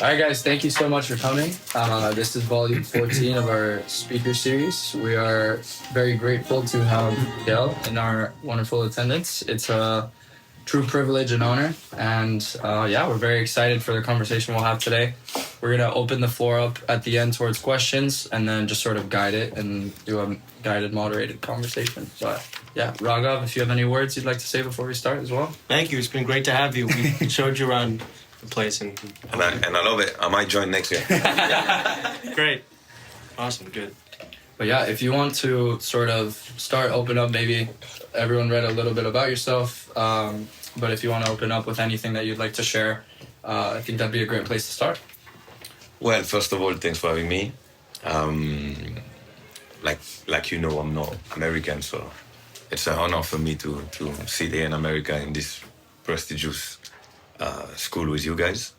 All right, guys, thank you so much for coming. This is volume 14 of our speaker series. We are very grateful to have Hugel in our wonderful attendance. It's a true privilege and honor. And we're very excited for the conversation we'll have today. We're going to open the floor up at the end towards questions and then just sort of guide it and do a guided, moderated conversation. But yeah, Raghav, if you have any words you'd like to say before we start as well. Thank you. It's been great to have you. We showed you around the place. And I love it. I might join next year. Great. Awesome. Good. But yeah, if you want to sort of open up, maybe everyone read a little bit about yourself. But if you want to open up with anything that you'd like to share, I think that'd be a great place to start. Well, first of all, thanks for having me. Like you know, I'm not American, so it's an honor for me to sit here in America in this prestigious school with you guys.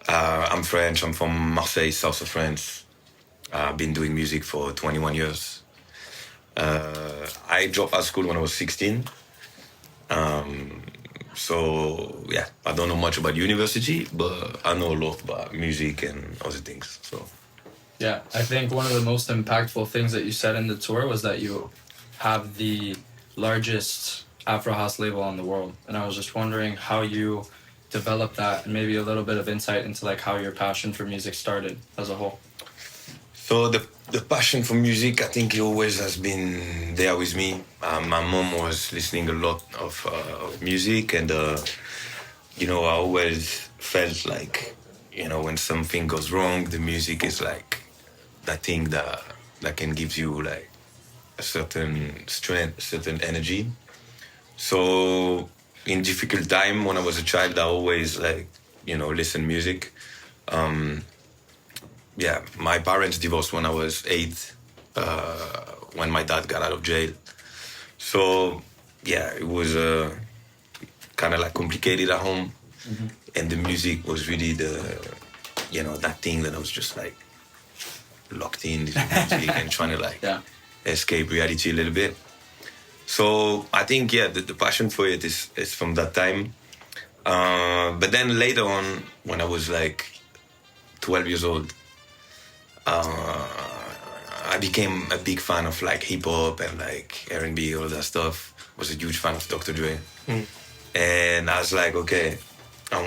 I'm French. I'm from Marseille, south of France. I've been doing music for 21 years. I dropped out of school when I was 16. So, yeah, I don't know much about university, but I know a lot about music and other things. So, yeah, I think one of the most impactful things that you said in the tour was that you have the largest Afro house label in the world. And I was just wondering how you developed that and maybe a little bit of insight into like how your passion for music started as a whole. So the passion for music, I think it always has been there with me. My mom was listening a lot of music, and I always felt like, when something goes wrong, the music is like that thing that can give you like a certain strength, a certain energy. So in difficult time when I was a child, I always listen music. My parents divorced when I was 8, when my dad got out of jail. So, yeah, it was kind of like complicated at home. Mm-hmm. And the music was really that thing that I was just like locked in this music and trying to escape reality a little bit. So I think, the passion for it is from that time. But then later on, when I was like 12 years old, I became a big fan of like hip hop and like R&B, all that stuff. Was a huge fan of Dr. Dre, and I was like, okay, I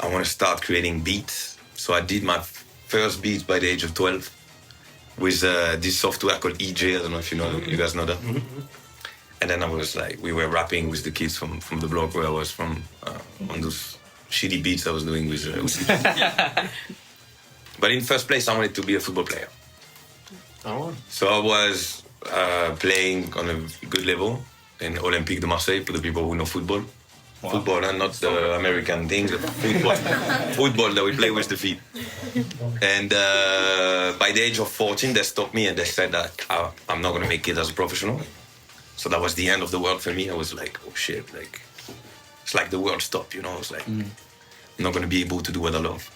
wanna start creating beats. So I did my first beats by the age of 12 with this software called EJ. I don't know if you guys know that. Mm-hmm. And then I was like, we were rapping with the kids from the block where I was from on those shitty beats I was doing with. But in first place, I wanted to be a football player. Oh. So I was playing on a good level in Olympique de Marseille, for the people who know football. Wow. Football, and not the American things, football. Football that we play with the feet. And by the age of 14, they stopped me and they said that I'm not going to make it as a professional. So that was the end of the world for me. I was like, oh shit, like, it's like the world stopped, It's like, I'm not going to be able to do what I love.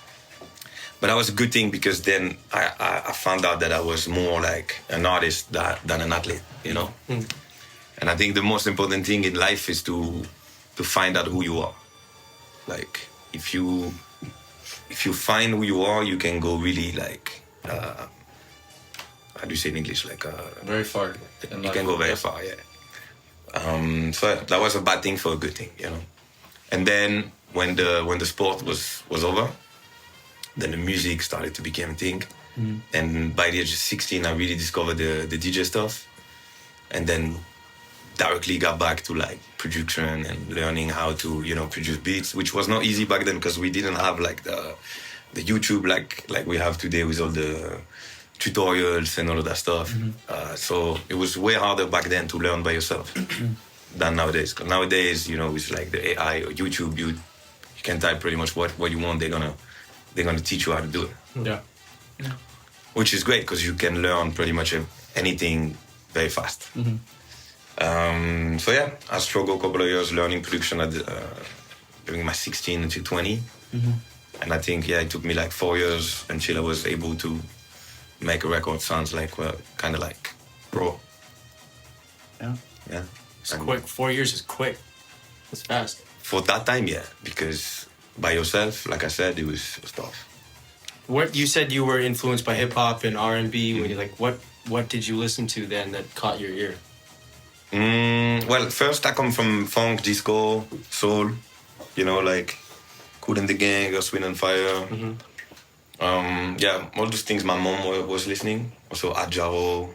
But that was a good thing because then I found out that I was more like an artist than an athlete, And I think the most important thing in life is to find out who you are. Like, if you find who you are, you can go really like, how do you say in English? Like very far. You can go very far, yeah. So that was a bad thing for a good thing, And then when the sport was over, then the music started to become a thing. Mm. And by the age of 16, I really discovered the DJ stuff. And then directly got back to like production and learning how to, produce beats, which was not easy back then because we didn't have like the YouTube like we have today with all the tutorials and all of that stuff. Mm-hmm. So it was way harder back then to learn by yourself than nowadays. Because nowadays, it's like the AI or YouTube, you can type pretty much what you want. They're gonna teach you how to do it. Yeah. Which is great because you can learn pretty much anything very fast. Mm-hmm. I struggled a couple of years learning production during my 16 until 20. Mm-hmm. And I think, it took me like 4 years until I was able to make a record sounds like, kind of like pro. Yeah. It's quick. 4 years is quick. It's fast. For that time, yeah, because by yourself, like I said, it was tough. What you said you were influenced by hip hop and R&B. When you like, what did you listen to then that caught your ear? Well, first I come from funk, disco, soul, you know, like Kool and the Gang, Earth, Wind and Fire. Yeah, all those things my mom was listening. Also Adjaro,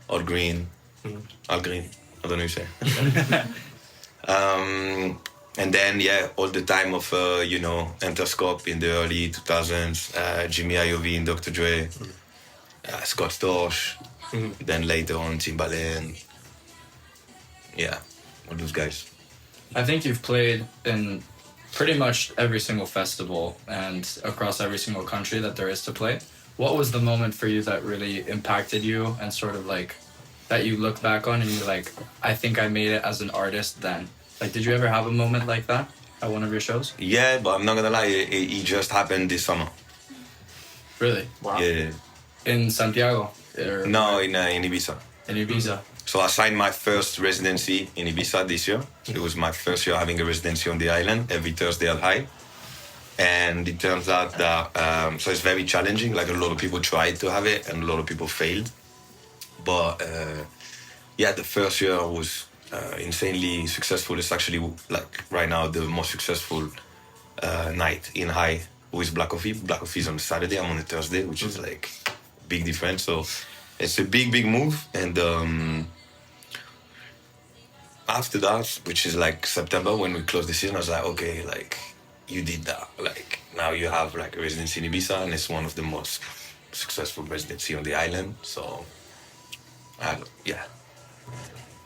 Al Green, Al Green, I don't know how you say. And then, yeah, all the time of, you know, Interscope in the early 2000s, Jimmy Iovine, Dr. Dre, Scott Storch, then later on Timbaland. Yeah, all those guys. I think you've played in pretty much every single festival and across every single country that there is to play. What was the moment for you that really impacted you and sort of like that you look back on and you're like, I think I made it as an artist then? Like, did you ever have a moment like that at one of your shows? Yeah, but I'm not gonna lie, it just happened this summer. Really? Wow. Yeah. In Santiago? Or No, in Ibiza. in Ibiza? So I signed my first residency in Ibiza this year. So it was my first year having a residency on the island every Thursday at High. And it turns out that, so it's very challenging. Like a lot of people tried to have it and a lot of people failed. But yeah, the first year was insanely successful. It's actually like right now the most successful night in High with Black Coffee. Black Coffee is on Saturday, I'm on a Thursday, which is like big difference. So it's a big move. And after that, which is like September when we closed the season, I was like, okay, like you did that. Like now you have like a residency in Ibiza and it's one of the most successful residency on the island. So yeah.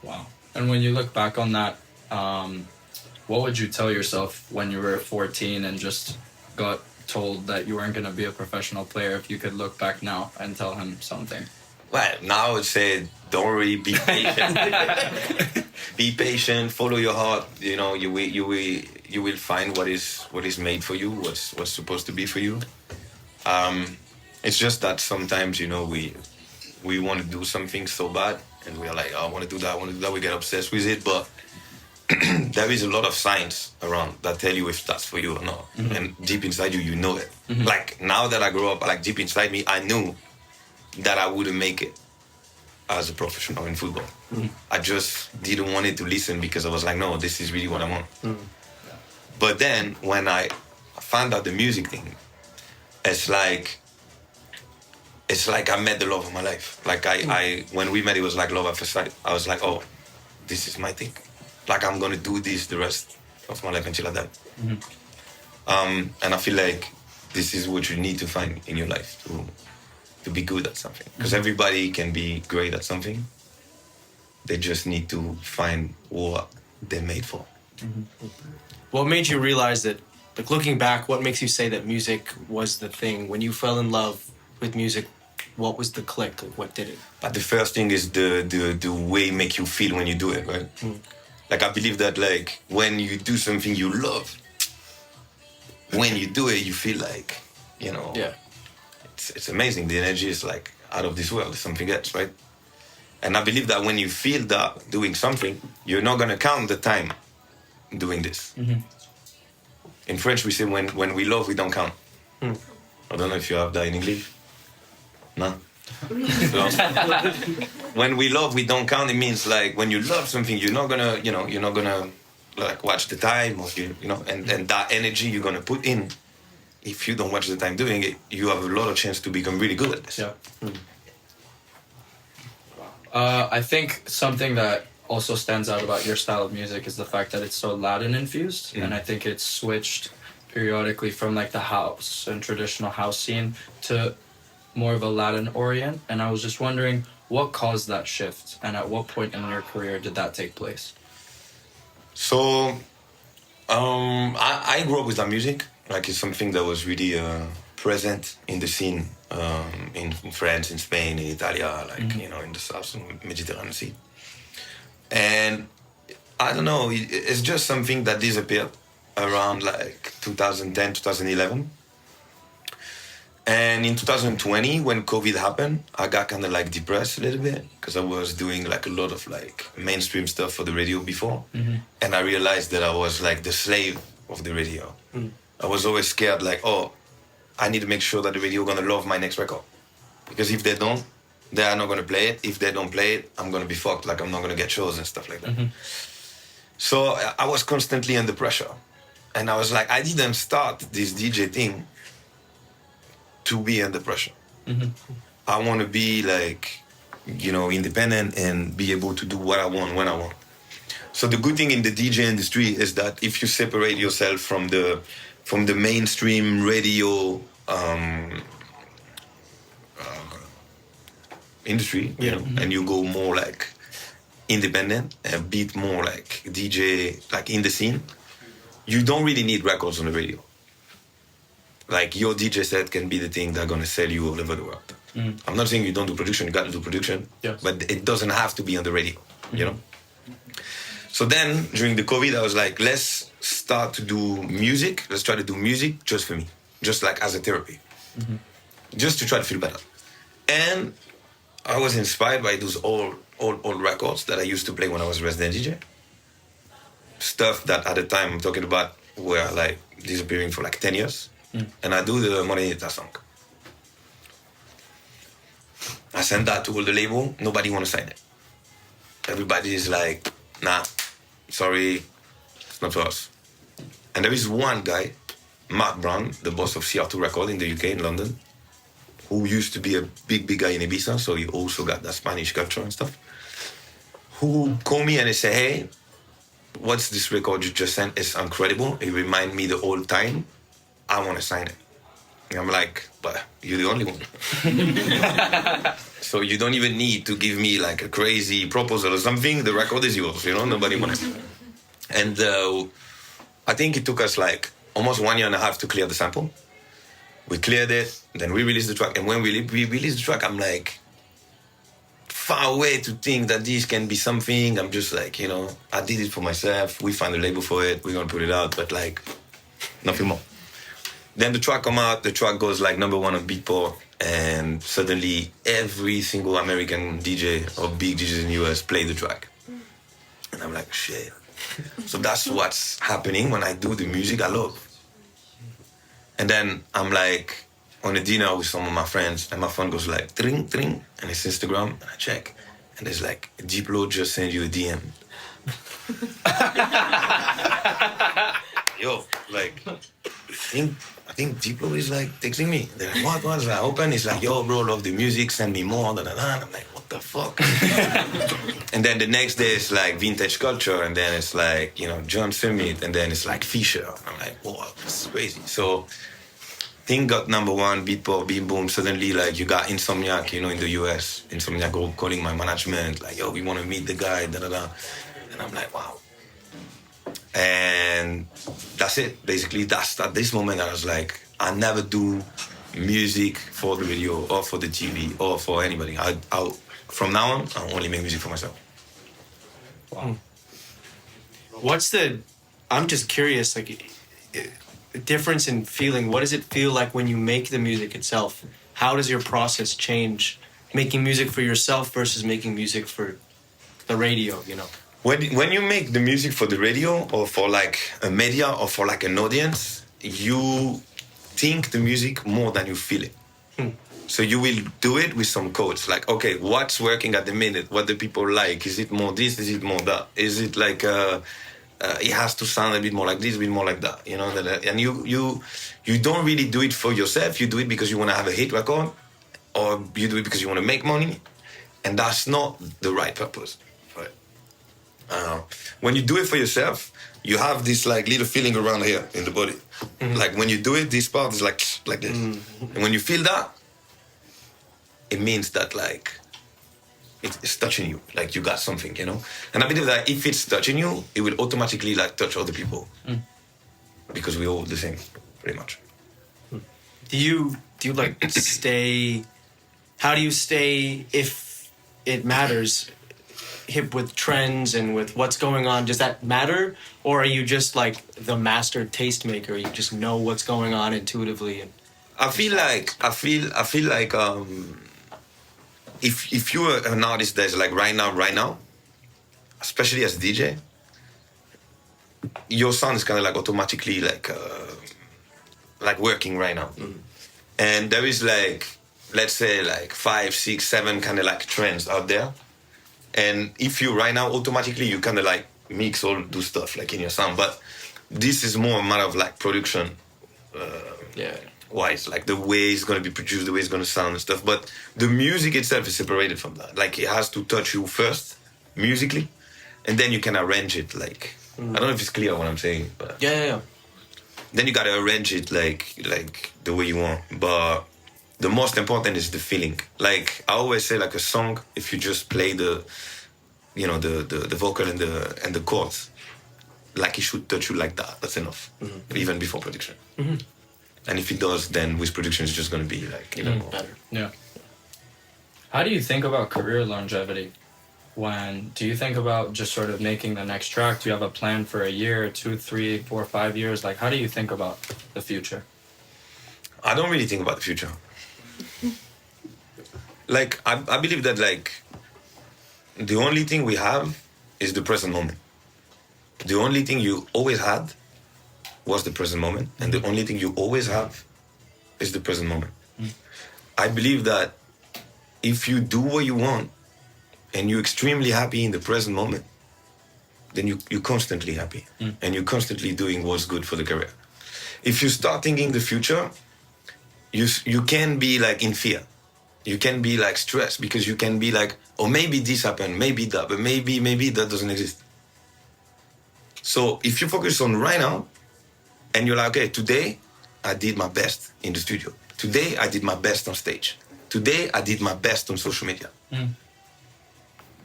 Wow. And when you look back on that, what would you tell yourself when you were 14 and just got told that you weren't going to be a professional player if you could look back now and tell him something? Well, now I would say don't worry, be patient. Be patient, follow your heart. You know, you will find what is made for you, what's supposed to be for you. It's just that sometimes, you know, we want to do something so bad and we're like, oh, I want to do that, we get obsessed with it, but there is a lot of signs around that tell you if that's for you or not. And deep inside you, you know it. Like now that I grew up, like deep inside me, I knew that I wouldn't make it as a professional in football. I just didn't want it to listen because I was like, no, this is really what I want. But then when I found out the music thing, it's like I met the love of my life. Like I when we met, it was like love at first sight. I was like, oh, this is my thing. Like I'm gonna do this the rest of my life until I die. And I feel like this is what you need to find in your life to be good at something. Because everybody can be great at something. They just need to find what they're made for. What made you realize that, like looking back, what makes you say that music was the thing? When you fell in love with music, what was the click? Like, what did it? But the first thing is the way it make you feel when you do it, right? Like I believe that like when you do something you love, when you do it, you feel like, you know, it's amazing. The energy is like out of this world, something else, right? And I believe that when you feel that doing something, you're not gonna count the time doing this. In French, we say when we love, we don't count. I don't know if you have that in English. No. When we love, we don't count. It means like when you love something, you're not gonna like watch the time, or you know, and that energy you're gonna put in. If you don't watch the time doing it, you have a lot of chance to become really good at this. Yeah. I think something that also stands out about your style of music is the fact that it's so Latin infused, and I think it's switched periodically from like the house and traditional house scene to more of a Latin orient. And I was just wondering what caused that shift, and at what point in your career did that take place? So, I grew up with that music. Like it's something that was really present in the scene in France, in Spain, in Italy, like you know, in the South Mediterranean Sea. And I don't know, it's just something that disappeared around like 2010, 2011. And in 2020, when COVID happened, I got kind of like depressed a little bit because I was doing like a lot of like mainstream stuff for the radio before. And I realized that I was like the slave of the radio. I was always scared, like, oh, I need to make sure that the radio gonna love my next record. Because if they don't, they are not gonna play it. If they don't play it, I'm gonna be fucked. Like, I'm not gonna get shows and stuff like that. So I was constantly under pressure. And I was like, I didn't start this DJ thing to be under pressure. I want to be like, independent and be able to do what I want when I want. So the good thing in the DJ industry is that if you separate yourself from the mainstream radio industry, and you go more like independent, a bit more like DJ, like in the scene, you don't really need records on the radio. Like your DJ set can be the thing that's gonna sell you all over the world. I'm not saying you don't do production, you got to do production, but it doesn't have to be on the radio, you know? So then during the COVID, I was like, let's start to do music. Let's try to do music just for me, just like as a therapy, just to try to feel better. And I was inspired by those old records that I used to play when I was resident DJ. Stuff that at the time I'm talking about were like disappearing for like 10 years. And I do the Morenita song. I sent that to all the label. Nobody want to sign it. Everybody is like, nah, sorry, it's not for us. And there is one guy, Mark Brown, the boss of CR2 Record in the UK, in London, who used to be a big guy in Ibiza, so he also got that Spanish culture and stuff, who called me and he said, hey, what's this record you just sent? It's incredible. It reminds me the old time. I want to sign it. And I'm like, but you're the only one. So you don't even need to give me like a crazy proposal or something. The record is yours, nobody wants it. And I think it took us like almost 1.5 years to clear the sample. We cleared it, then we released the track. And when we released the track, I'm like, far away to think that this can be something. I'm just like, I did it for myself. We found a label for it. We're going to put it out, but like, nothing more. Then the track come out, the track goes like #1 on Beatport, and suddenly every single American DJ or big DJs in the US play the track. And I'm like, shit. So that's what's happening when I do the music I love. And then I'm like on a dinner with some of my friends, and my phone goes like, tring, tring, and it's Instagram, and I check, and there's like, Diplo just sent you a DM. Yo, like, I think Diplo is like texting me. They're like, what? So I open, it's like, yo, bro, love the music, send me more, da da da. And I'm like, what the fuck? And then the next day it's like Vintage Culture, and then it's like, John Summit, and then it's like Fisher. I'm like, whoa, this is crazy. So thing got #1, Beatport, Beam Boom. Suddenly, like, you got Insomniac, in the US. Insomniac calling my management, like, yo, we want to meet the guy, da da da. And I'm like, wow. And that's it. Basically, that's at this moment I was like, I never do music for the radio or for the TV or for anybody. From now on, I'll only make music for myself. Wow. I'm just curious, like, the difference in feeling. What does it feel like when you make the music itself? How does your process change making music for yourself versus making music for the radio, When you make the music for the radio or for like a media or for like an audience, you think the music more than you feel it. So you will do it with some codes. Like, okay, what's working at the minute? What do people like? Is it more this? Is it more that? Is it like it has to sound a bit more like this, a bit more like that? And you don't really do it for yourself. You do it because you want to have a hit record, or you do it because you want to make money, and that's not the right purpose. When you do it for yourself, you have this like little feeling around here in the body. Like when you do it, this part is like this. And when you feel that, it means that like it's touching you, like you got something, And I believe that if it's touching you, it will automatically like touch other people, because we're all the same, pretty much. Do you like stay? How do you stay if it matters? Hip with trends and with what's going on, does that matter, or are you just like the master tastemaker? You just know what's going on intuitively? And I feel like if you're an artist that's like right now, especially as a DJ, your sound is kind of like automatically like like working right now. And there is like, let's say like 5, 6, 7 kind of like trends out there. And if you right now automatically you kind of like mix all do stuff like in your sound, but this is more a matter of like production wise, like the way it's going to be produced, the way it's going to sound and stuff. But the music itself is separated from that. Like it has to touch you first musically, and then you can arrange it. Like I don't know if it's clear what I'm saying, but Yeah. then you got to arrange it like the way you want. But the most important is the feeling. Like I always say, like a song, if you just play the vocal and the chords, like it should touch you like that. That's enough, even before production. And if it does, then with production, it's just going to be like even more Better. Yeah. How do you think about career longevity? Do you think about just sort of making the next track? Do you have a plan for a year, 2, 3, 4, 5 years? Like, how do you think about the future? I don't really think about the future. Like, I believe that, like, the only thing we have is the present moment. The only thing you always had was the present moment. And the only thing you always have is the present moment. I believe that if you do what you want and you're extremely happy in the present moment, then you're constantly happy. And you're constantly doing what's good for the career. If you start thinking the future, you can be like in fear. You can be like stressed because you can be like, oh, maybe this happened, maybe that, but maybe that doesn't exist. So if you focus on right now and you're like, okay, today I did my best in the studio. Today I did my best on stage. Today I did my best on social media.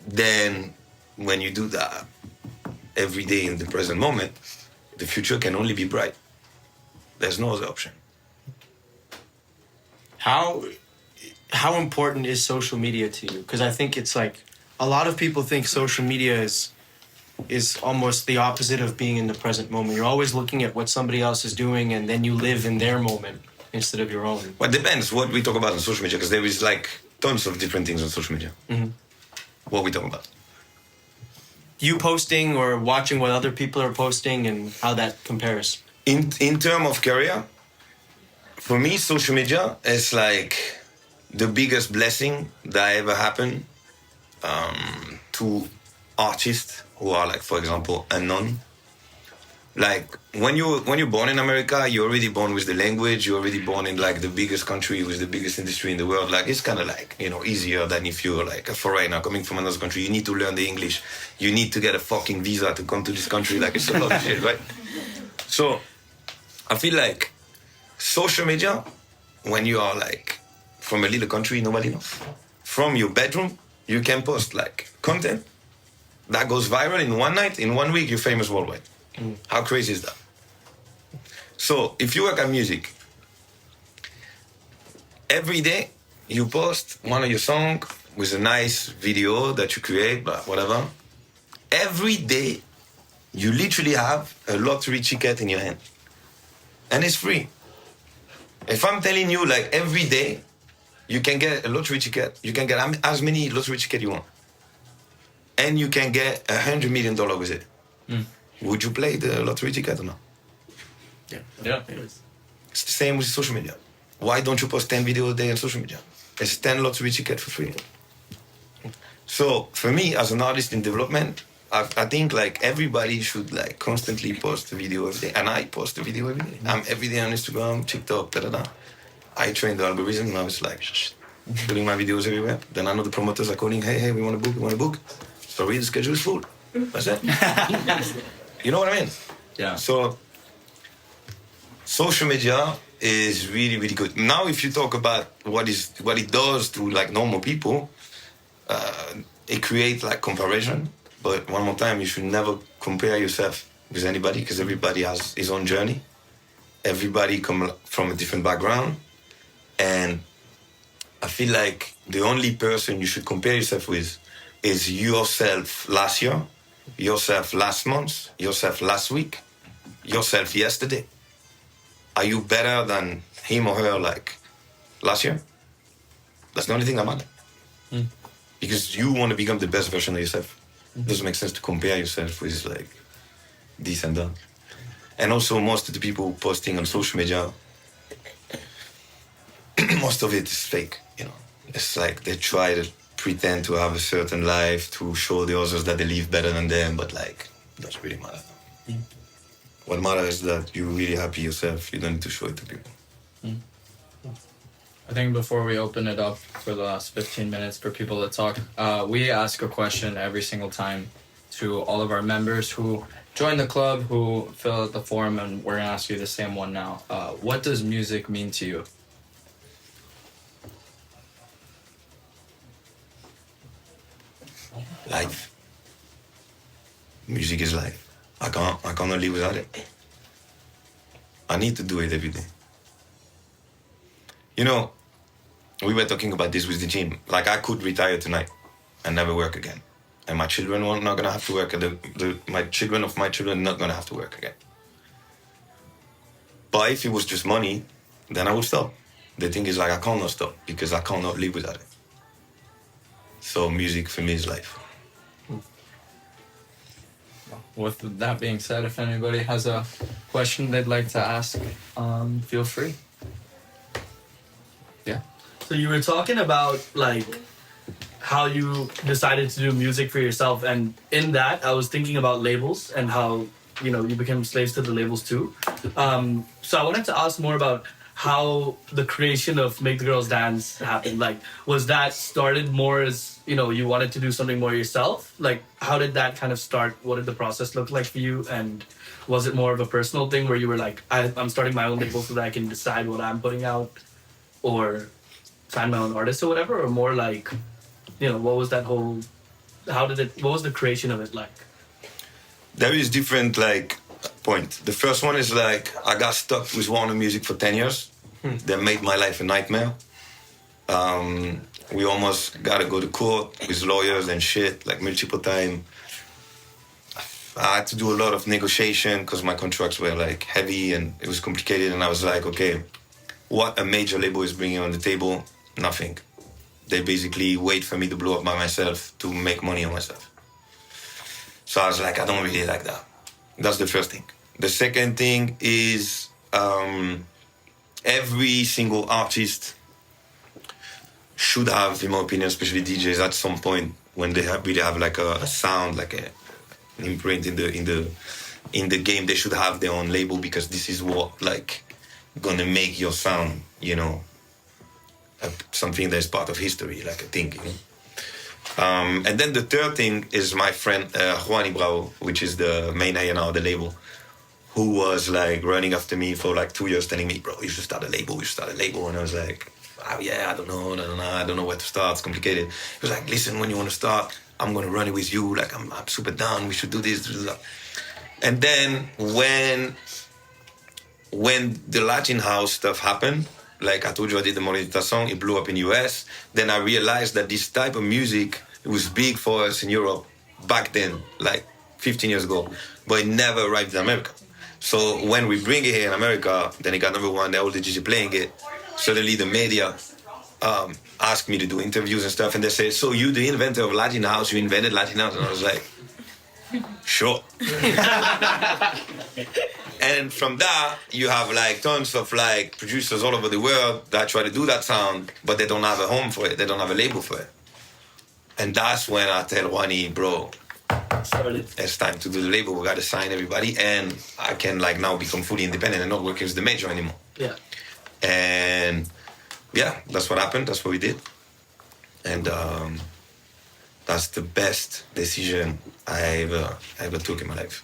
Then when you do that every day in the present moment, the future can only be bright. There's no other option. How important is social media to you? Because I think it's like a lot of people think social media is almost the opposite of being in the present moment. You're always looking at what somebody else is doing, and then you live in their moment instead of your own. Well, it depends what we talk about on social media, because there is like tons of different things on social media. What we talk about. You posting or watching what other people are posting and how that compares. In terms of career, for me, social media is like the biggest blessing that ever happened to artists who are like, for example, unknown. Like when you're born in America, you're already born with the language. You're already born in like the biggest country with the biggest industry in the world. Like it's kind of like, you know, easier than if you're like a foreigner coming from another country. You need to learn the English. You need to get a fucking visa to come to this country. Like it's a lot of shit, right? So I feel like social media, when you are like from a little country nobody knows, from your bedroom, you can post like content that goes viral in one night, in 1 week, you're famous worldwide. How crazy is that? So if you work at music, every day you post one of your songs with a nice video that you create, whatever. Every day you literally have a lottery ticket in your hand. And it's free. If I'm telling you, like, every day you can get a lottery ticket, you can get as many lottery tickets you want. And you can get $100 million with it. Would you play the lottery ticket or not? Yeah. It's the same with social media. Why don't you post 10 videos a day on social media? It's 10 lottery tickets for free. So for me, as an artist in development, I think like everybody should like constantly post a video every day. And I post a video every day. I'm every day on Instagram, TikTok, I train the algorithm and I was like, putting my videos everywhere. Then I know the promoters are calling, hey, we want to book. Sorry, the schedule is full. That's it. You know what I mean? Yeah. So social media is really, really good. Now, if you talk about what it does to like normal people, it creates like comparison. But one more time, you should never compare yourself with anybody because everybody has his own journey. Everybody come from a different background. And I feel like the only person you should compare yourself with is yourself last year, yourself last month, yourself last week, yourself yesterday. Are you better than him or her like last year? That's the only thing that matters. Because you want to become the best version of yourself. It doesn't make sense to compare yourself with like this and that. And also most of the people posting on social media, most of it is fake, you know. It's like they try to pretend to have a certain life to show the others that they live better than them, but like, it doesn't really matter. What matters is that you're really happy yourself. You don't need to show it to people. I think before we open it up for the last 15 minutes for people to talk, we ask a question every single time to all of our members who join the club, who fill out the form, and we're going to ask you the same one now. What does music mean to you? Life. Music is life. I cannot live without it. I need to do it every day. You know, we were talking about this with the gym. Like, I could retire tonight and never work again. And my children are not gonna have to work. My children of my children are not gonna have to work again. But if it was just money, then I would stop. The thing is, like, I cannot stop because I cannot live without it. So music for me is life. With that being said, if anybody has a question they'd like to ask, feel free. Yeah. So you were talking about like how you decided to do music for yourself, and in that I was thinking about labels and how, you know, you became slaves to the labels too. So I wanted to ask more about how the creation of Make the Girls Dance happened. Like, was that started more as, you know, you wanted to do something more yourself? Like, how did that kind of start? What did the process look like for you? And was it more of a personal thing where you were like, I'm starting my own label so that I can decide what I'm putting out, or find my own artist or whatever? Or more like, you know, what was that whole, what was the creation of it like? There is different, like, point. The first one is, like, I got stuck with Warner Music for 10 years. That made my life a nightmare. We almost got to go to court with lawyers and shit, like, multiple times. I had to do a lot of negotiation because my contracts were, like, heavy and it was complicated. And I was like, okay, what a major label is bringing on the table? Nothing. They basically wait for me to blow up by myself to make money on myself. So I was like, I don't really like that. That's the first thing. The second thing is every single artist should have, in my opinion, especially DJs, at some point when they really have like a sound, like an imprint in the game, they should have their own label, because this is what, like, gonna make your sound, you know, something that's part of history, like a thing, you know. And then the third thing is my friend Juan Ibrao, which is the main A&R of the label, who was like running after me for like 2 years, telling me, bro, you should start a label, And I was like, oh yeah, I don't know where to start, it's complicated. He was like, listen, when you want to start, I'm going to run it with you, like I'm super down, we should do this, blah, blah. And then when the Latin house stuff happened, like I told you, I did the Morenita song, it blew up in US. Then I realized that this type of music, it was big for us in Europe back then, like 15 years ago, but it never arrived in America. So when we bring it here in America, then it got number one, all the DJ playing it. Suddenly the media asked me to do interviews and stuff, and they said, so you the inventor of Latin house, you invented Latin house? And I was like, sure. And from that, you have like tons of like producers all over the world that try to do that sound, but they don't have a home for it. They don't have a label for it. And that's when I tell Wani, bro, it's time to do the label. We got to sign everybody, and I can like now become fully independent and not working with the major anymore. Yeah. And yeah, that's what happened. That's what we did. And that's the best decision I ever took in my life.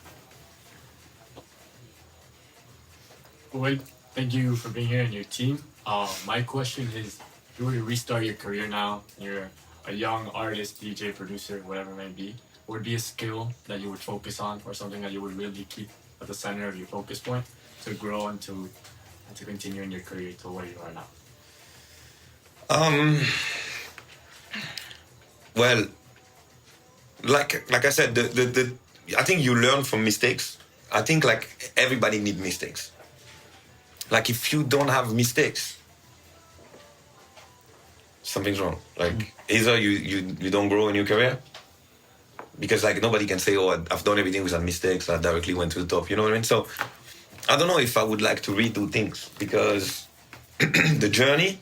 Well, thank you for being here and your team. My question is, if you were to restart your career now, you're a young artist, DJ, producer, whatever it may be, what would be a skill that you would focus on, or something that you would really keep at the center of your focus point to grow and to continue in your career to where you are now? Well, like I said, I think you learn from mistakes. I think like everybody needs mistakes. Like if you don't have mistakes, something's wrong. Like either you don't grow in your career, because like nobody can say, oh, I've done everything without mistakes, I directly went to the top, you know what I mean? So I don't know if I would like to redo things, because the journey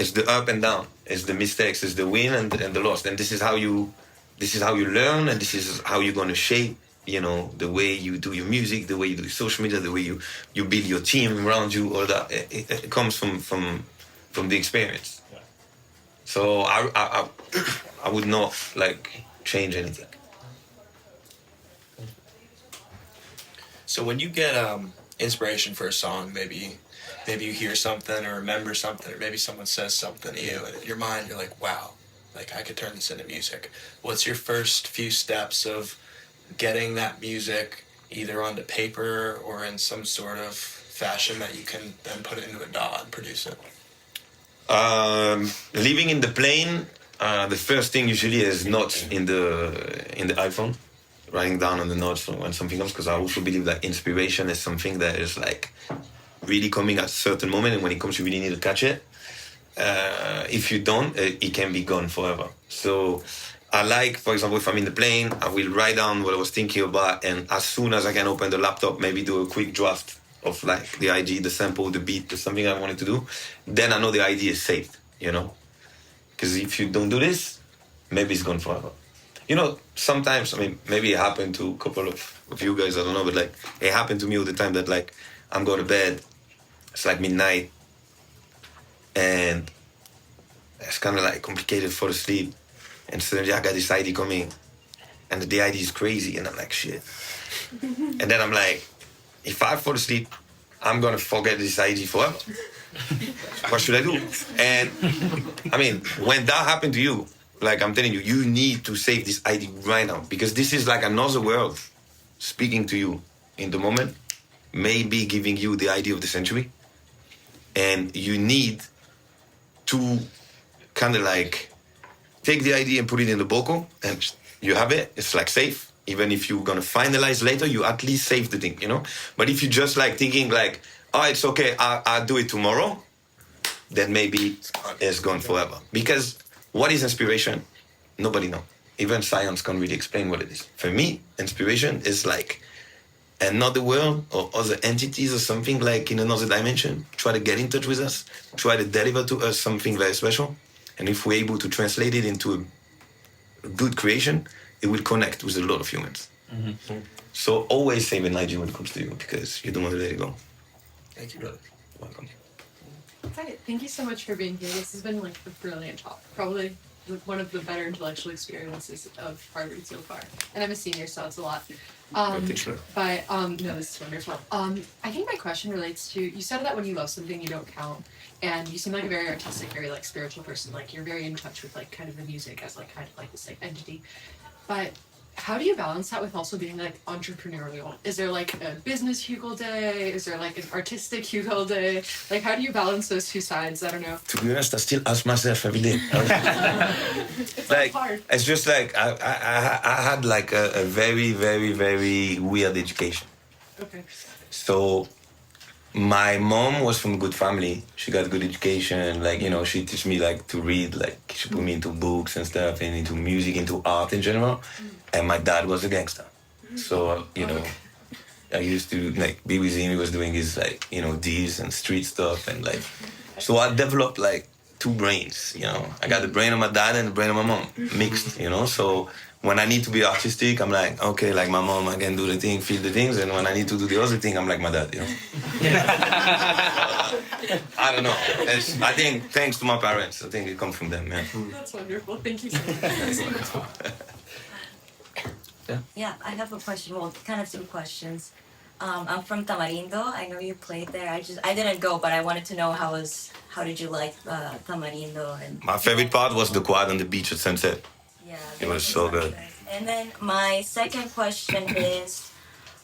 It's the up and down. It's the mistakes. It's the win and the loss. And this is how you learn, and this is how you're gonna shape, the way you do your music, the way you do your social media, the way you build your team around you. All that it comes from the experience. Yeah. So I would not like change anything. So when you get inspiration for a song, maybe you hear something or remember something, or maybe someone says something to you, and in your mind you're like, wow, like I could turn this into music. What's your first few steps of getting that music either onto paper or in some sort of fashion that you can then put it into a DAW and produce it? Living in the plane, the first thing usually is notes in the iPhone, writing down on the notes when something comes, because I also believe that inspiration is something that is like really coming at a certain moment, and when it comes you really need to catch it. If you don't, it can be gone forever. So I like, for example, if I'm in the plane, I will write down what I was thinking about, and as soon as I can open the laptop, maybe do a quick draft of like the idea, the sample, the beat, something I wanted to do, then I know the idea is saved, Because if you don't do this, maybe it's gone forever. Sometimes, maybe it happened to a couple of you guys, I don't know, but like, it happened to me all the time that like, I'm going to bed, it's like midnight, and it's kind of like complicated for the sleep, and suddenly I got this idea coming, and the idea is crazy, and I'm like, shit. And then I'm like, if I fall asleep, I'm going to forget this idea forever. What should I do? And, when that happened to you, like I'm telling you, you need to save this idea right now, because this is like another world speaking to you in the moment, maybe giving you the idea of the century. And you need to kind of like take the idea and put it in the boko, and you have it. It's like safe. Even if you're going to finalize later, you at least save the thing, But if you just like thinking like, oh, it's okay, I'll do it tomorrow, then maybe it's gone forever. Because what is inspiration? Nobody knows. Even science can't really explain what it is. For me, inspiration is like another world or other entities or something like in another dimension. Try to get in touch with us. Try to deliver to us something very special. And if we're able to translate it into a good creation, it will connect with a lot of humans. Mm-hmm. So always save an idea when it comes to you, because you don't want to let it go. Thank you, brother. Welcome. Hi, thank you so much for being here. This has been like a brilliant talk. Probably one of the better intellectual experiences of Harvard so far. And I'm a senior, so it's a lot. No, this is wonderful. I think my question relates to, you said that when you love something, you don't count. And you seem like a very artistic, very like spiritual person. Like you're very in touch with like kind of the music as like kind of like this like entity. But how do you balance that with also being like entrepreneurial? Is there like a business Hugel day? Is there like an artistic Hugel day? Like how do you balance those two sides? I don't know. To be honest, I still ask myself every day. It's like hard. It's just like I had like a very, very, very weird education. Okay. So my mom was from a good family. She got good education. Like, she teach me like to read. Like she put me into books and stuff, and into music, into art in general. And my dad was a gangster. So, I used to like be with him. He was doing his like, deals and street stuff. And like, so I developed like two brains, I got the brain of my dad and the brain of my mom mixed, So when I need to be artistic, I'm like, okay, like my mom, I can do the thing, feel the things. And when I need to do the other thing, I'm like my dad, I don't know. I think thanks to my parents, I think it comes from them, man. That's wonderful. Thank you so much. Yeah, I have a question. Well, kind of two questions. I'm from Tamarindo. I know you played there. I didn't go, but I wanted to know how did you like Tamarindo? And my favorite part was the quad on the beach at sunset. Yeah, it was so good. And then my second question is,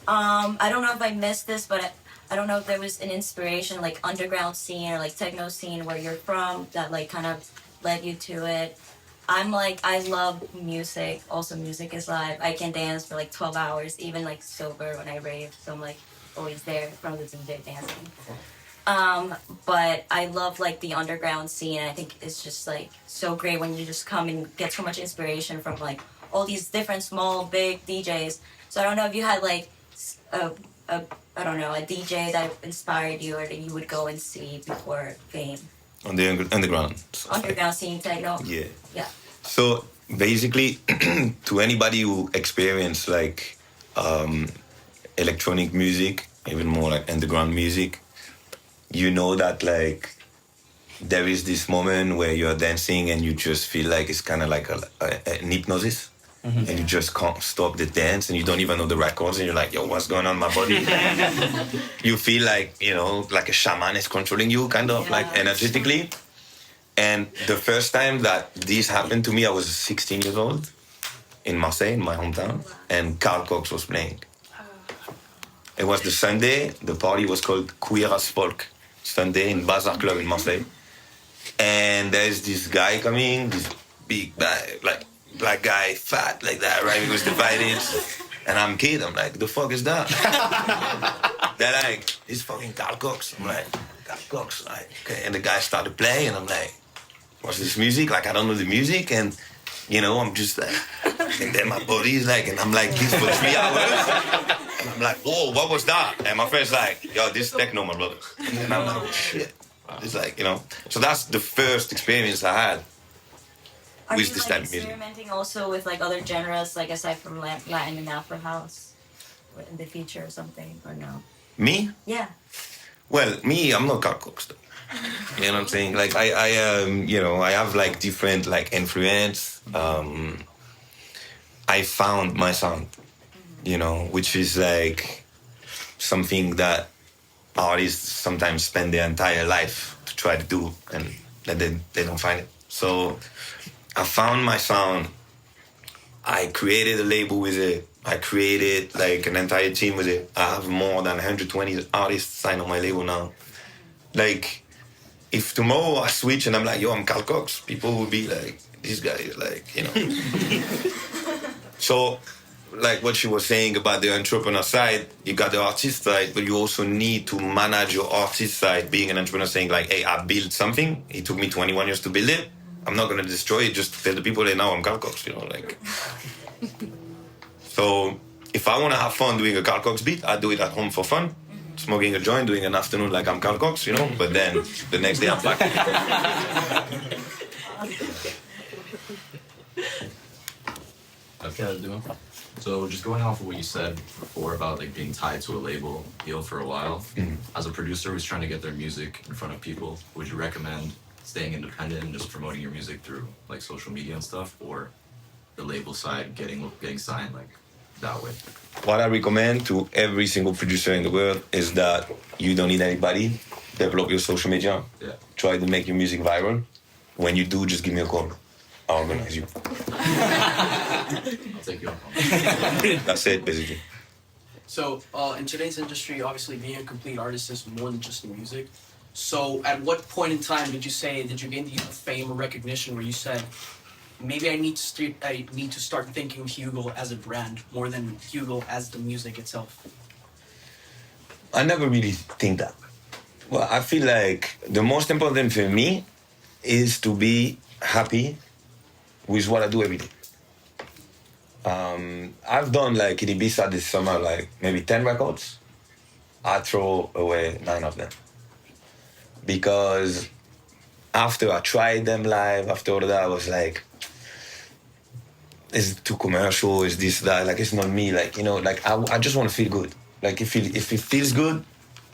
I don't know if I missed this, but I don't know if there was an inspiration, like underground scene or like techno scene where you're from that like kind of led you to it. I'm like, I love music. Also, music is live. I can dance for like 12 hours, even like sober when I rave. So I'm like always there in front of the DJ dancing. But I love like the underground scene. I think it's just like so great when you just come and get so much inspiration from like all these different small, big DJs. So I don't know if you had like a DJ that inspired you or that you would go and see before fame. on the underground. So, Underground scene, techno. yeah. Yeah. So basically, to anybody who experience like electronic music, even more like underground music, you know that like there is this moment where you're dancing and you just feel like it's kind of like an hypnosis. And you just can't stop the dance and you don't even know the records and you're like, yo, what's going on in my body? You feel like, you know, like a shaman is controlling you kind of like energetically. And the first time that this happened to me, I was 16 years old in Marseille, in my hometown, and Carl Cox was playing. It was the Sunday, the party was called Queer as Folk Sunday in Bazaar Club in Marseille. And there's this guy coming, this big guy, like black guy, fat like that, right? He was divided. And I'm a kid, I'm like, the fuck is that? They're like, it's fucking Carl Cox. I'm like, Carl Cox, like, okay. And the guy started playing, and I'm like, what's this music? Like, I don't know the music, and, you know, I'm just like, and then my body's like, and I'm like this for 3 hours. And I'm like, whoa, what was that? And my friend's like, yo, this is techno, my brother. And I'm like, oh, shit. It's like, you know, so that's the first experience I had. Are with you this like type of music. experimenting also with like other genres, like aside from Latin and Afro house, in the future or something, or no? Me? Yeah. Well, me, I'm not Carl Cox, though. You know what I'm saying? Like, you know, I have like different like influence. I found my sound, you know, which is like something that artists sometimes spend their entire life to try to do, and then they don't find it. So I found my sound. I created a label with it. I created like an entire team with it. I have more than 120 artists signed on my label now. Like, if tomorrow I switch and I'm like, yo, I'm Carl Cox, people will be like, this guy is like, you know. So, like what she was saying about the entrepreneur side, you got the artist side, but you also need to manage your artist side, being an entrepreneur, saying like, hey, I built something. It took me 21 years to build it. I'm not going to destroy it just to tell the people that now I'm Carl Cox, you know, like. So if I want to have fun doing a Carl Cox beat, I do it at home for fun, smoking a joint, doing an afternoon like I'm Carl Cox, you know, but then the next day I'm back. Okay. So just going off of what you said before about like being tied to a label deal for a while, as a producer who's trying to get their music in front of people, would you recommend staying independent and just promoting your music through like social media and stuff, or the label side getting signed like that way? What I recommend to every single producer in the world is that you don't need anybody. Develop your social media. Yeah. Try to make your music viral. When you do, just give me a call. I'll organize you. I'll take you up on that. That's it, basically. So, in today's industry, obviously being a complete artist is more than just the music. So, at what point in time did you gain the fame or recognition where you said, maybe I need to start thinking Hugel as a brand more than Hugel as the music itself? I never really think that. Well, I feel like the most important for me is to be happy with what I do every day. I've done like in Ibiza this summer, like maybe 10 records. I throw away 9 of them. Because after I tried them live, after all that, I was like, is it too commercial? Is this, that? Like, it's not me. Like, you know, like, I just want to feel good. Like, if it feels good,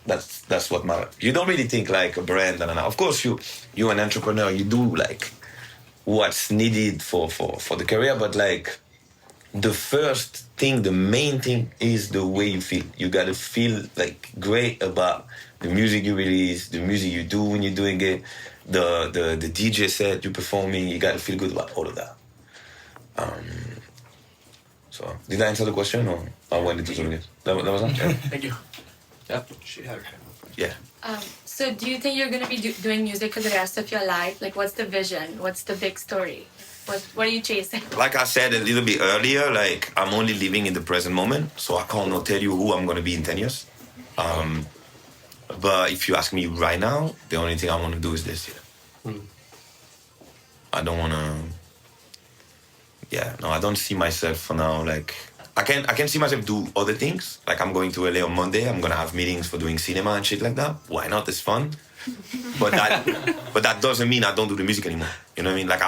that's what matters. You don't really think like a brand. And of course, you're an entrepreneur. You do, like, what's needed for the career. But, like, the first thing, the main thing is the way you feel. You got to feel, like, great about the music you release, the music you do when you're doing it, the DJ set you're performing. You got to feel good about all of that. So, did I answer the question, or I went into something else? That was that? Yeah. Thank you. Yeah. She had her hand up. Yeah. So do you think you're going to be doing music for the rest of your life? Like, what's the vision? What's the big story? What are you chasing? Like I said a little bit earlier, like, I'm only living in the present moment, so I can't not tell you who I'm going to be in 10 years. But if you ask me right now, the only thing I want to do is this year. I don't want to... Yeah, no, I don't see myself for now, like... I can see myself do other things. Like, I'm going to LA on Monday. I'm going to have meetings for doing cinema and shit like that. Why not? It's fun. But that doesn't mean I don't do the music anymore. You know what I mean? Like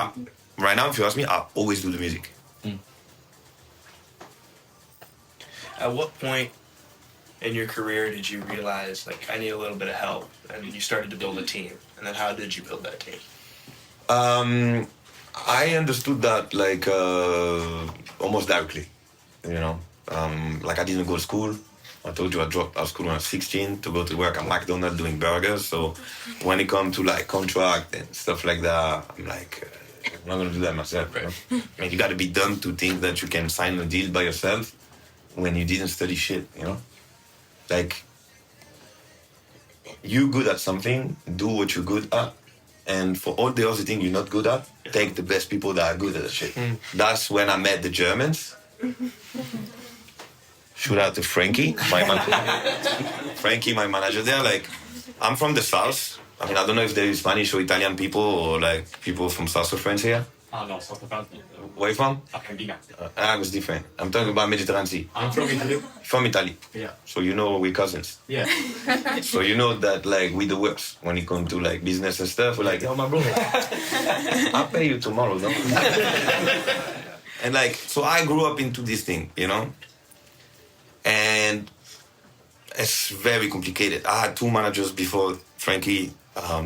right now, if you ask me, I always do the music. At what point in your career did you realize, like, I need a little bit of help, and you started to build a team? And then how did you build that team? I understood that like almost directly, you know. Like I didn't go to school. I told you I dropped out of school when I was 16 to go to work at McDonald's doing burgers. So when it comes to like contract and stuff like that, I'm like, I'm not gonna do that myself. Right? I mean, you gotta be dumb to think that you can sign a deal by yourself when you didn't study shit, you know. Like, you good at something, do what you're good at. And for all the other things you're not good at, take the best people that are good at the shit. That's when I met the Germans. Shout out to Frankie, my manager there. Like, I'm from the South. I mean, I don't know if there is Spanish or Italian people or like people from South of France here. No, South of France. Where you from? Argentina. It was different. I'm talking about Mediterranean Sea. I'm from Italy. From Italy. Yeah. So you know we're cousins. Yeah. So you know that like we the worst when it comes to like business and stuff. We're like, yo, my bro, I'll pay you tomorrow, though. And like, so I grew up into this thing, you know? And it's very complicated. I had 2 managers before Frankie.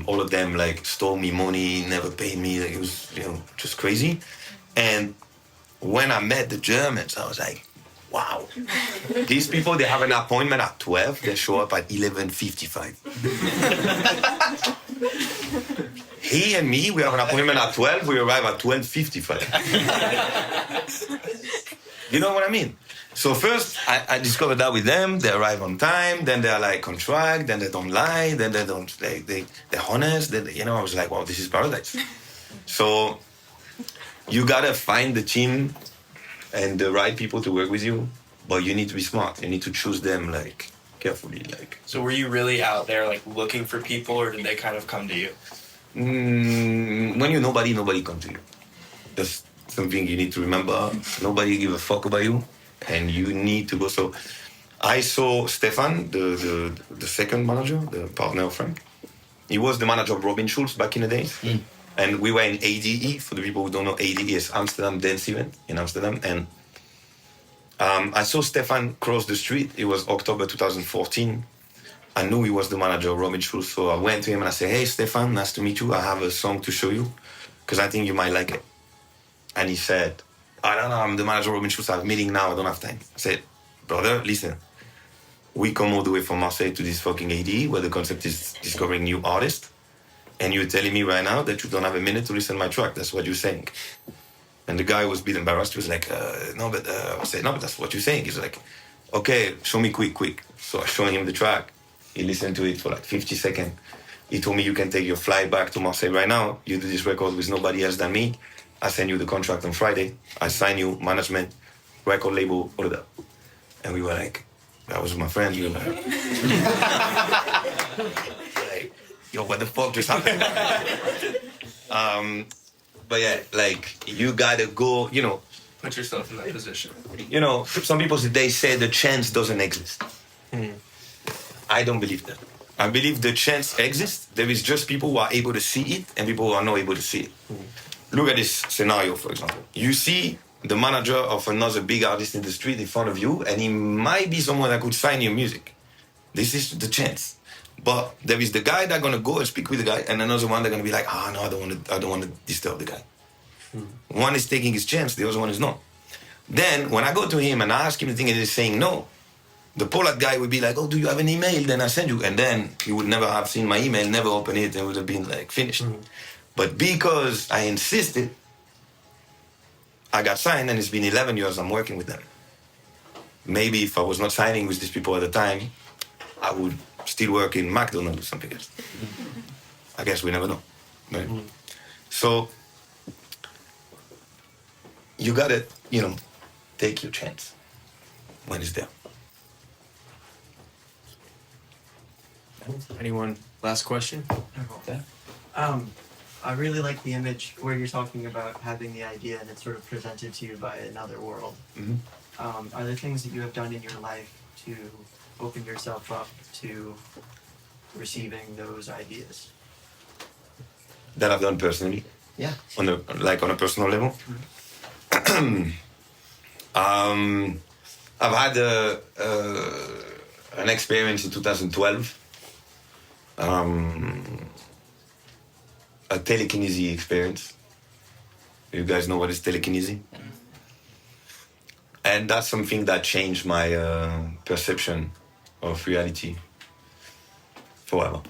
All of them like stole me money, never paid me. Like, it was, you know, just crazy. And when I met the Germans, I was like, wow. These people, they have an appointment at 12. They show up at 11:55. He and me, we have an appointment at 12. We arrive at 12:55. You know what I mean? So first, I discovered that with them. They arrive on time. Then they're like contract. Then they don't lie. Then they don't. They're honest. Then, you know, I was like, wow, this is paradise. So you gotta find the team and the right people to work with you, but you need to be smart. You need to choose them like carefully. Like. So were you really out there like looking for people, or did they kind of come to you? When you're nobody comes to you. That's something you need to remember. Nobody give a fuck about you, and you need to go. So I saw Stefan, the second manager, the partner of Frank. He was the manager of Robin Schulz back in the days. And we were in ADE. For the people who don't know, ADE is Amsterdam Dance Event in Amsterdam. And I saw Stefan cross the street. It was October 2014. I knew he was the manager of Robin Schulz. So I went to him and I said, hey, Stefan, nice to meet you. I have a song to show you because I think you might like it. And he said, I don't know, I'm the manager of Robin Schulz. I have a meeting now. I don't have time. I said, brother, listen. We come all the way from Marseille to this fucking ADE where the concept is discovering new artists. And you're telling me right now that you don't have a minute to listen to my track. That's what you're saying. And the guy was a bit embarrassed. He was like, no, but I said, no, but that's what you're saying. He's like, okay, show me quick. So I showed him the track. He listened to it for like 50 seconds. He told me, you can take your flight back to Marseille right now. You do this record with nobody else than me. I send you the contract on Friday. I sign you, management, record label, all of that. And we were like, that was my friend. We were like, yo, what the fuck just happened? But yeah, like, you gotta go, you know. Put yourself in that position. You know, some people, they say the chance doesn't exist. I don't believe that. I believe the chance exists. There is just people who are able to see it and people who are not able to see it. Look at this scenario, for example. You see the manager of another big artist in the street in front of you, and he might be someone that could sign your music. This is the chance. But there is the guy that's gonna go and speak with the guy, and another one that's gonna be like, no, I don't want to disturb the guy. One is taking his chance, the other one is not. Then when I go to him and I ask him the thing and he's saying no, the polite guy would be like, oh, do you have an email? Then I send you. And then he would never have seen my email, never open it, and would have been like finished. But because I insisted, I got signed, and it's been 11 years I'm working with them. Maybe if I was not signing with these people at the time, I would still work in McDonald's or something else. I guess we never know. Right? So you gotta, take your chance when it's there. Anyone? Last question? I really like the image where you're talking about having the idea and it's sort of presented to you by another world. Are there things that you have done in your life to open yourself up to receiving those ideas? That I've done personally. Yeah. On a personal level. I've had an experience in 2012. A telekinesis experience. You guys know what is telekinesis? And that's something that changed my perception of reality forever.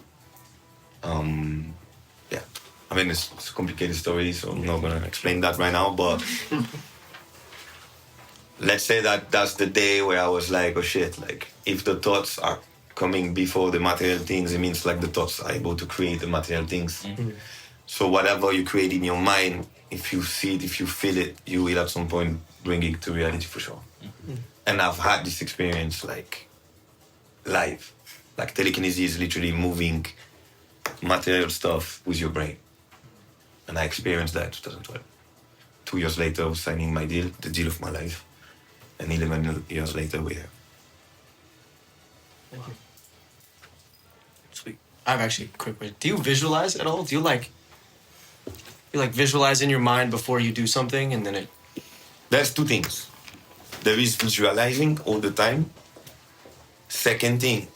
Yeah, I mean, it's a complicated story, so I'm not gonna explain that right now, but let's say that that's the day where I was like, oh shit, like, if the thoughts are coming before the material things, it means like the thoughts are able to create the material things. Mm-hmm. So whatever you create in your mind, if you see it, if you feel it, you will at some point bring it to reality for sure. Mm-hmm. And I've had this experience like live. Like telekinesis is literally moving material stuff with your brain. And I experienced that in 2012. 2 years later, I was signing my deal, the deal of my life. And 11 years later, we're here. Thank you. Sweet. I have actually a quick question. Do you visualize at all? Do you like visualize in your mind before you do something and then it... There's two things. There is visualizing all the time. Second thing,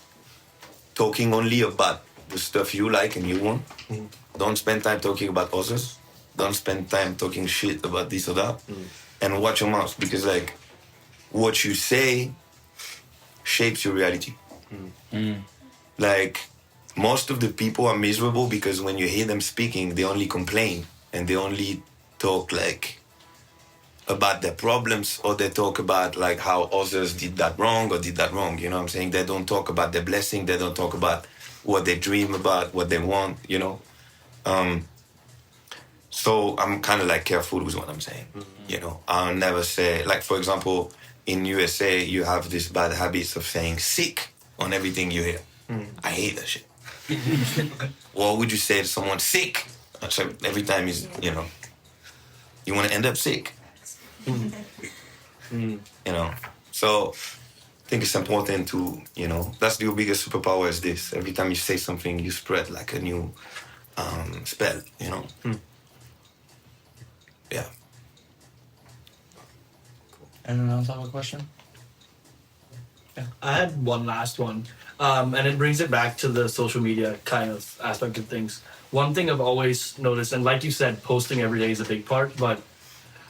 talking only about the stuff you like and you want. Mm. Don't spend time talking about others. Don't spend time talking shit about this or that. Mm. And watch your mouth, because like what you say shapes your reality. Mm. Mm. Like most of the people are miserable because when you hear them speaking, they only complain and they only talk like about their problems, or they talk about like how others did that wrong or did that wrong. You know what I'm saying? They don't talk about their blessing. They don't talk about what they dream about, what they want, you know? So I'm kind of like careful with what I'm saying, you know? I'll never say, like, for example, in USA, you have this bad habits of saying sick on everything you hear. I hate that shit. What would you say to someone sick? So every time is, you know, you want to end up sick. You know, so I think it's important to, you know, that's your biggest superpower is this. Every time you say something, you spread like a new spell, you know? Yeah. Anyone else have a question? Yeah. I had one last one, and it brings it back to the social media kind of aspect of things. One thing I've always noticed, and like you said, posting every day is a big part, but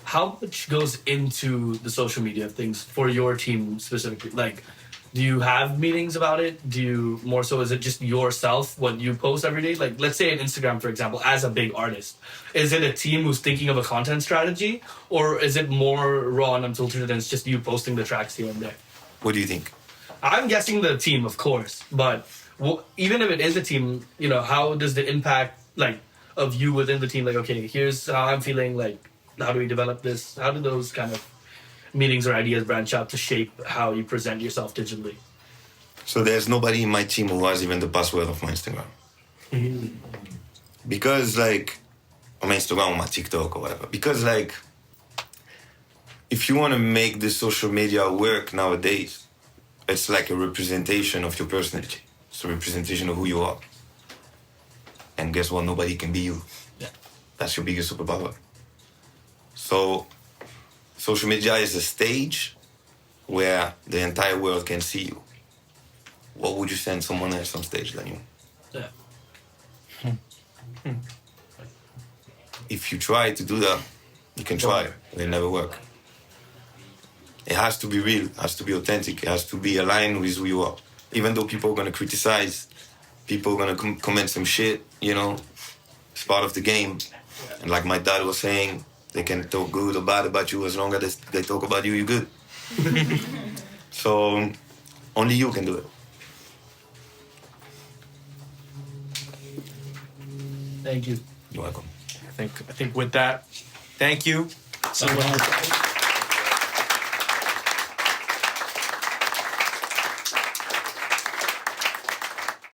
how much goes into the social media things for your team specifically? Like, do you have meetings about it? Do you more so, is it just yourself, what you post every day? Like, let's say on Instagram, for example, as a big artist, is it a team who's thinking of a content strategy, or is it more raw and unfiltered and it's just you posting the tracks here and there? What do you think? I'm guessing the team, of course, but even if it is a team, you know, how does the impact, like, of you within the team, like, okay, here's how I'm feeling, like, how do we develop this? How do those kind of meetings or ideas branch out to shape how you present yourself digitally? So there's nobody in my team who has even the password of my Instagram. Mm-hmm. Because, like, on my Instagram or my TikTok or whatever. Because, like, if you want to make the social media work nowadays, it's like a representation of your personality. It's a representation of who you are. And guess what? Nobody can be you. Yeah. That's your biggest superpower. So, social media is a stage where the entire world can see you. What would you send someone else on stage than you? Yeah. If you try to do that, you can try. It'll never work. It has to be real. It has to be authentic. It has to be aligned with who you are. Even though people are going to criticize, people are going to comment some shit, you know, it's part of the game. And like my dad was saying, they can talk good or bad about you as long as they talk about you, you're good. So only you can do it. Thank you. You're welcome. I think with that, thank you so much.